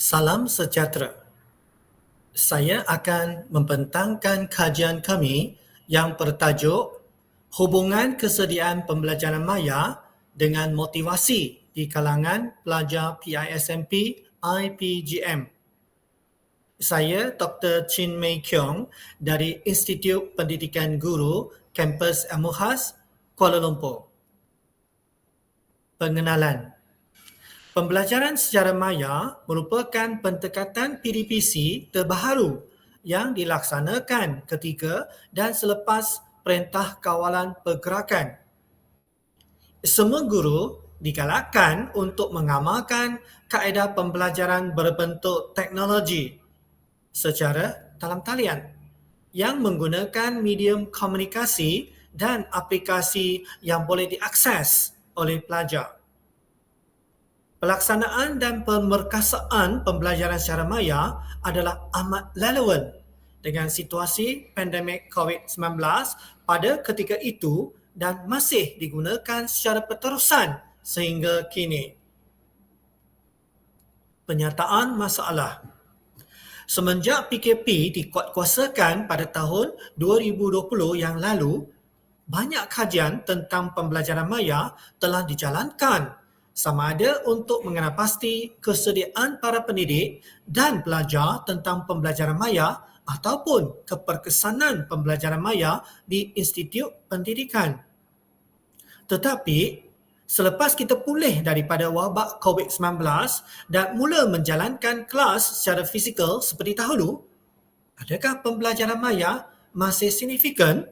Salam sejahtera. Saya akan membentangkan kajian kami yang bertajuk Hubungan Kesediaan Pembelajaran Maya dengan Motivasi di kalangan pelajar PISMP IPGM. Saya Dr. Chin Mei Kiong dari Institut Pendidikan Guru, Kampus MUHAS, Kuala Lumpur. Pengenalan. Pembelajaran secara maya merupakan pendekatan PDPC terbaharu yang dilaksanakan ketika dan selepas Perintah Kawalan Pergerakan. Semua guru digalakkan untuk mengamalkan kaedah pembelajaran berbentuk teknologi secara dalam talian yang menggunakan medium komunikasi dan aplikasi yang boleh diakses oleh pelajar. Pelaksanaan dan pemerkasaan pembelajaran secara maya adalah amat relevan dengan situasi pandemik COVID-19 pada ketika itu dan masih digunakan secara berterusan sehingga kini. Penyataan masalah. Semenjak PKP dikuatkuasakan pada tahun 2020 yang lalu, banyak kajian tentang pembelajaran maya telah dijalankan sama ada untuk mengenal pasti kesediaan para pendidik dan pelajar tentang pembelajaran maya ataupun keperkesanan pembelajaran maya di institut pendidikan. Tetapi, selepas kita pulih daripada wabak COVID-19 dan mula menjalankan kelas secara fizikal seperti dahulu, adakah pembelajaran maya masih signifikan?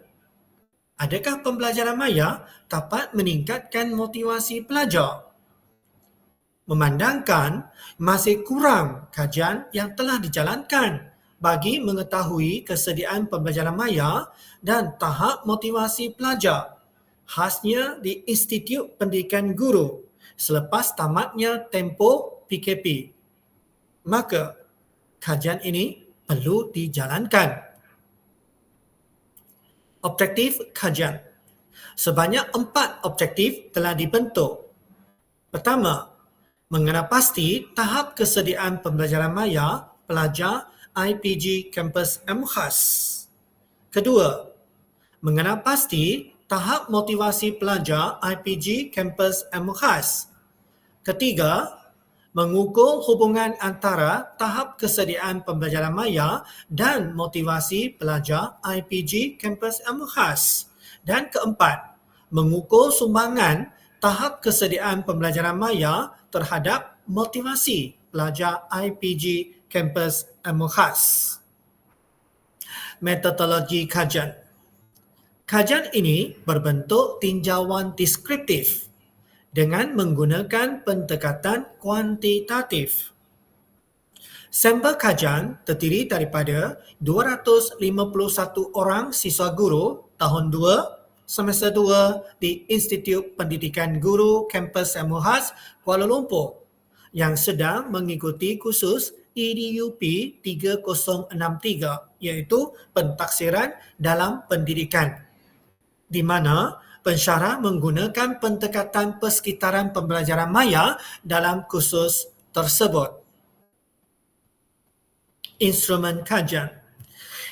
Adakah pembelajaran maya dapat meningkatkan motivasi pelajar? Memandangkan masih kurang kajian yang telah dijalankan bagi mengetahui kesediaan pembelajaran maya dan tahap motivasi pelajar, khasnya di Institut Pendidikan Guru selepas tamatnya tempoh PKP. Maka, kajian ini perlu dijalankan. Objektif kajian. Sebanyak 4 objektif telah dibentuk. Pertama, mengenal pasti tahap kesediaan pembelajaran maya pelajar IPG Kampus MUHAS. Kedua, mengenal pasti tahap motivasi pelajar IPG Kampus MUHAS. Ketiga, mengukur hubungan antara tahap kesediaan pembelajaran maya dan motivasi pelajar IPG Kampus MUHAS. Dan keempat, mengukur sumbangan tahap kesediaan pembelajaran maya terhadap motivasi pelajar IPG Kampus MUHAS. Metodologi kajian. Kajian ini berbentuk tinjauan deskriptif dengan menggunakan pendekatan kuantitatif. Sampel kajian terdiri daripada 251 orang siswa guru tahun 2, semester 2 di Institut Pendidikan Guru Kampus MUHAS, Kuala Lumpur yang sedang mengikuti kursus EDUP 3063 iaitu pentaksiran dalam pendidikan, di mana pensyarah menggunakan pendekatan persekitaran pembelajaran maya dalam kursus tersebut. Instrumen kajian.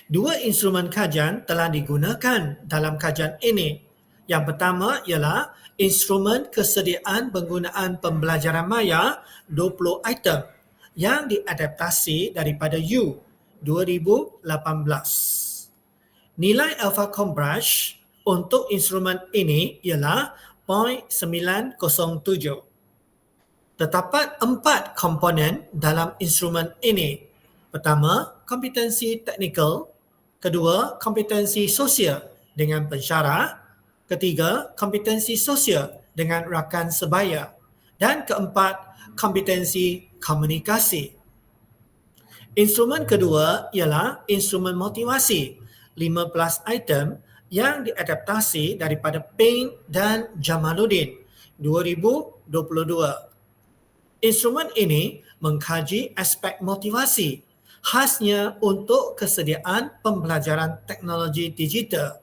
2 instrumen kajian telah digunakan dalam kajian ini. Yang pertama ialah instrumen kesediaan penggunaan pembelajaran maya 20 item yang diadaptasi daripada U 2018. Nilai Alpha Cambridge untuk instrumen ini ialah 0.907. Terdapat 4 komponen dalam instrumen ini. Pertama, kompetensi teknikal. Kedua, kompetensi sosial dengan pensyarah. Ketiga, kompetensi sosial dengan rakan sebaya. Dan keempat, kompetensi komunikasi. Instrumen kedua ialah instrumen motivasi, 15 item yang diadaptasi daripada Payne dan Jamaluddin 2022. Instrumen ini mengkaji aspek motivasi, khasnya untuk kesediaan pembelajaran teknologi digital.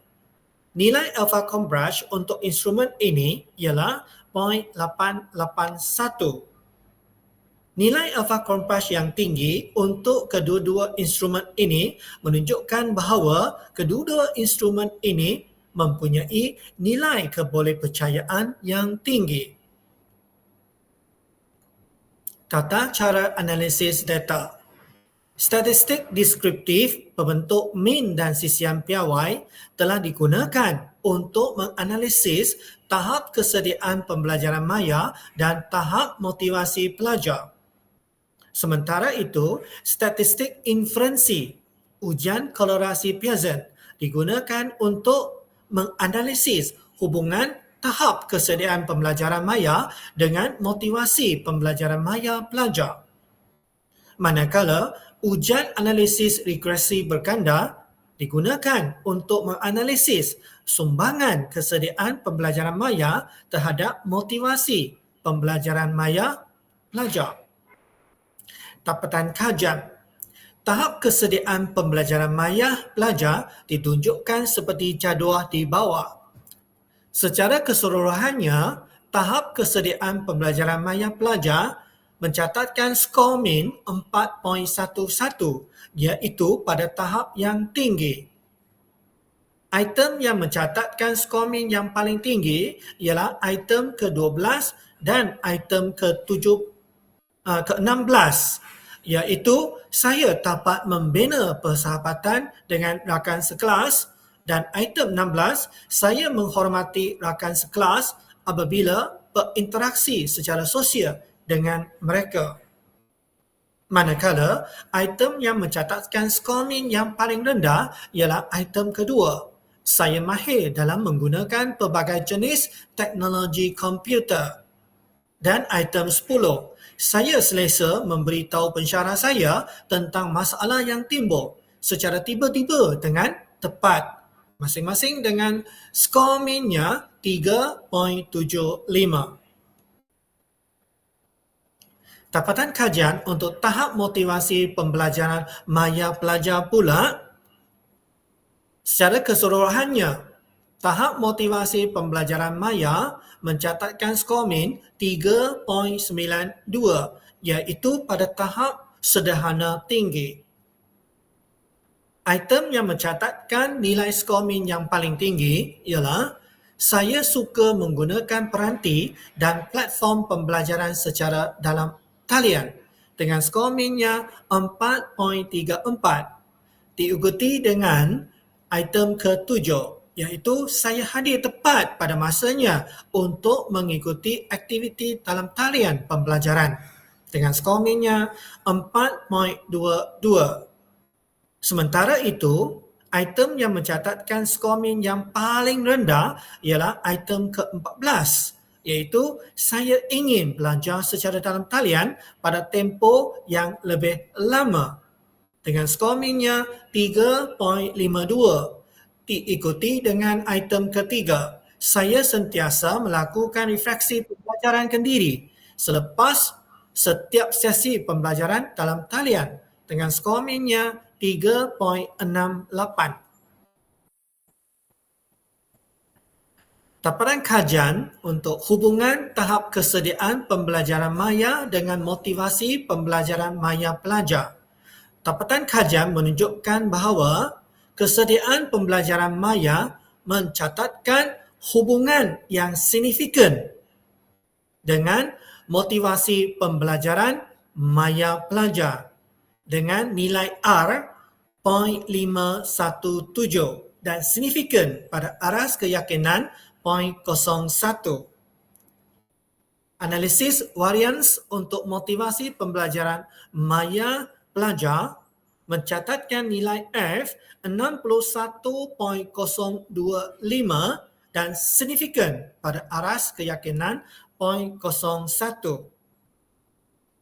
Nilai Alpha Cambridge untuk instrumen ini ialah 0.881. Nilai alpha Cronpach yang tinggi untuk kedua-dua instrumen ini menunjukkan bahawa kedua-dua instrumen ini mempunyai nilai kebolehpercayaan yang tinggi. Tata cara analisis data. Statistik deskriptif berbentuk min dan sisian piawai telah digunakan untuk menganalisis tahap kesediaan pembelajaran maya dan tahap motivasi pelajar. Sementara itu, statistik inferensi, ujian korelasi Pearson, digunakan untuk menganalisis hubungan tahap kesediaan pembelajaran maya dengan motivasi pembelajaran maya pelajar. Manakala, ujian analisis regresi berganda digunakan untuk menganalisis sumbangan kesediaan pembelajaran maya terhadap motivasi pembelajaran maya pelajar. Tapatan kajian. Tahap kesediaan pembelajaran maya pelajar ditunjukkan seperti jadual di bawah. Secara keseluruhannya, tahap kesediaan pembelajaran maya pelajar mencatatkan skor min 4.11 iaitu pada tahap yang tinggi. Item yang mencatatkan skor min yang paling tinggi ialah item ke-12 dan item ke-16 iaitu saya dapat membina persahabatan dengan rakan sekelas, dan item 16 saya menghormati rakan sekelas apabila berinteraksi secara sosial dengan mereka. Manakala item yang mencatatkan skor min yang paling rendah ialah item kedua. Saya mahir dalam menggunakan pelbagai jenis teknologi komputer. Dan item 10, saya selesa memberitahu pensyarah saya tentang masalah yang timbul secara tiba-tiba dengan tepat. Masing-masing dengan skor minnya 3.75. Tapatan kajian untuk tahap motivasi pembelajaran maya pelajar pula. Secara keseluruhannya, tahap motivasi pembelajaran maya mencatatkan skor min 3.92 iaitu pada tahap sederhana tinggi. Item yang mencatatkan nilai skor min yang paling tinggi ialah saya suka menggunakan peranti dan platform pembelajaran secara dalam talian dengan skor minnya 4.34 diikuti dengan item ke-7 iaitu saya hadir tepat pada masanya untuk mengikuti aktiviti dalam talian pembelajaran dengan skor minnya 4.22. Sementara itu, item yang mencatatkan skor min yang paling rendah ialah item ke-14 iaitu saya ingin belajar secara dalam talian pada tempoh yang lebih lama dengan skor minnya 3.52 diikuti dengan item ketiga. Saya sentiasa melakukan refleksi pembelajaran kendiri selepas setiap sesi pembelajaran dalam talian dengan skor minnya 3.68. Tapatan kajian untuk hubungan tahap kesediaan pembelajaran maya dengan motivasi pembelajaran maya pelajar. Tapatan kajian menunjukkan bahawa kesediaan pembelajaran maya mencatatkan hubungan yang signifikan dengan motivasi pembelajaran maya pelajar dengan nilai R 0.517 dan signifikan pada aras keyakinan 0.01. Analisis varians untuk motivasi pembelajaran maya pelajar mencatatkan nilai F 61.025 dan signifikan pada aras keyakinan 0.01.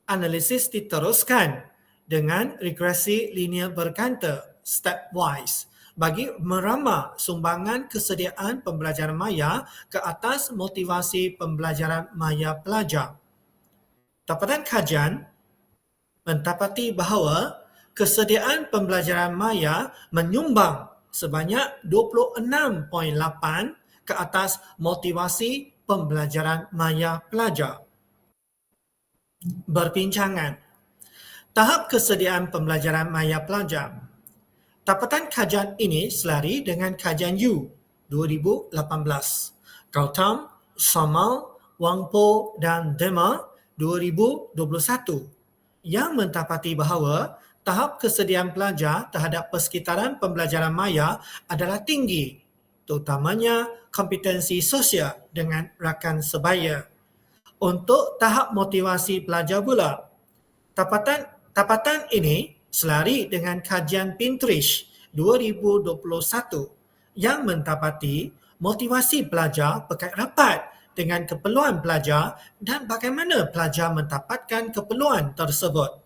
Analisis diteruskan dengan regresi linear berkanta stepwise bagi meramal sumbangan kesediaan pembelajaran maya ke atas motivasi pembelajaran maya pelajar. Tapatan kajian mendapati bahawa kesediaan pembelajaran maya menyumbang sebanyak 26.8 ke atas motivasi pembelajaran maya pelajar. Berbincangan. Tahap kesediaan pembelajaran maya pelajar. Tapatan kajian ini selari dengan kajian U 2018. Gautam, Samal, Wangpo dan Dema 2021 yang mendapati bahawa tahap kesediaan pelajar terhadap persekitaran pembelajaran maya adalah tinggi, terutamanya kompetensi sosial dengan rakan sebaya. Untuk tahap motivasi pelajar pula, Tapatan ini selari dengan kajian Pinterest 2021 yang mendapati motivasi pelajar berkait rapat dengan keperluan pelajar dan bagaimana pelajar mendapatkan keperluan tersebut.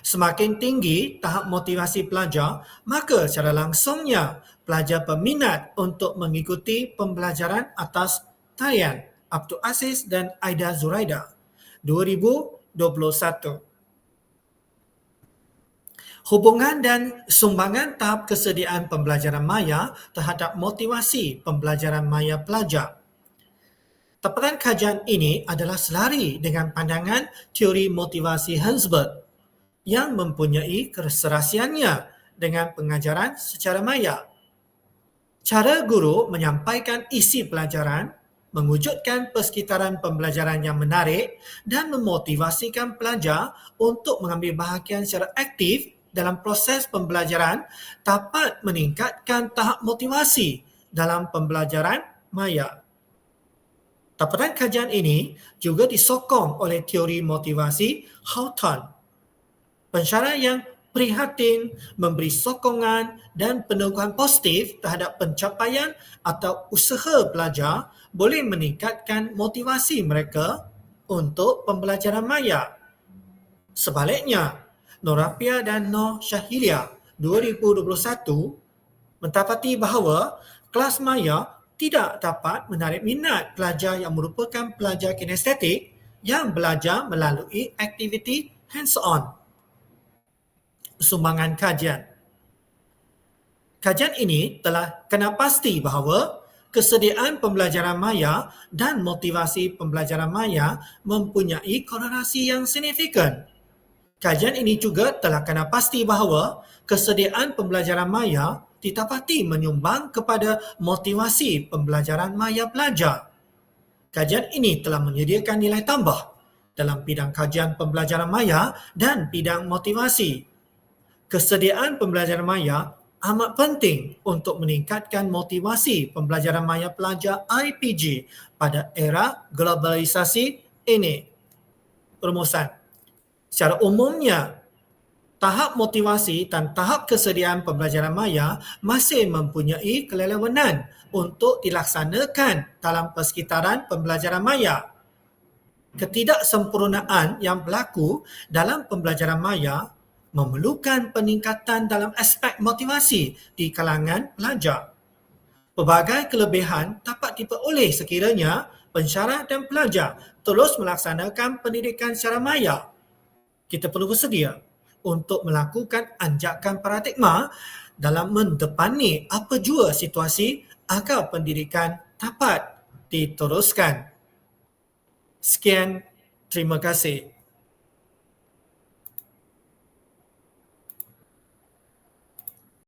Semakin tinggi tahap motivasi pelajar, maka secara langsungnya pelajar berminat untuk mengikuti pembelajaran atas talian Abdul Aziz dan Aida Zuraida 2021. Hubungan dan sumbangan tahap kesediaan pembelajaran maya terhadap motivasi pembelajaran maya pelajar. Tapatan kajian ini adalah selari dengan pandangan teori motivasi Herzberg yang mempunyai keserasiannya dengan pengajaran secara maya. Cara guru menyampaikan isi pelajaran, mewujudkan persekitaran pembelajaran yang menarik dan memotivasikan pelajar untuk mengambil bahagian secara aktif dalam proses pembelajaran dapat meningkatkan tahap motivasi dalam pembelajaran maya. Tapatan kajian ini juga disokong oleh teori motivasi Houghton. Pensyarah yang prihatin, memberi sokongan dan peneguhan positif terhadap pencapaian atau usaha pelajar boleh meningkatkan motivasi mereka untuk pembelajaran maya. Sebaliknya, Norapia dan Nur Syahilia 2021 mendapati bahawa kelas maya tidak dapat menarik minat pelajar yang merupakan pelajar kinestetik yang belajar melalui aktiviti hands-on. Sumbangan kajian. Kajian ini telah kena pasti bahawa kesediaan pembelajaran maya dan motivasi pembelajaran maya mempunyai korelasi yang signifikan. Kajian ini juga telah kena pasti bahawa kesediaan pembelajaran maya didapati menyumbang kepada motivasi pembelajaran maya pelajar. Kajian ini telah menyediakan nilai tambah dalam bidang kajian pembelajaran maya dan bidang motivasi. Kesediaan pembelajaran maya amat penting untuk meningkatkan motivasi pembelajaran maya pelajar IPG pada era globalisasi ini. Perumusan. Secara umumnya, tahap motivasi dan tahap kesediaan pembelajaran maya masih mempunyai kelelawanan untuk dilaksanakan dalam persekitaran pembelajaran maya. Ketidaksempurnaan yang berlaku dalam pembelajaran maya memerlukan peningkatan dalam aspek motivasi di kalangan pelajar. Pelbagai kelebihan dapat diperoleh sekiranya pensyarah dan pelajar terus melaksanakan pendidikan secara maya. Kita perlu bersedia untuk melakukan anjakan paradigma dalam mendepani apa jua situasi agar pendidikan dapat diteruskan. Sekian, terima kasih.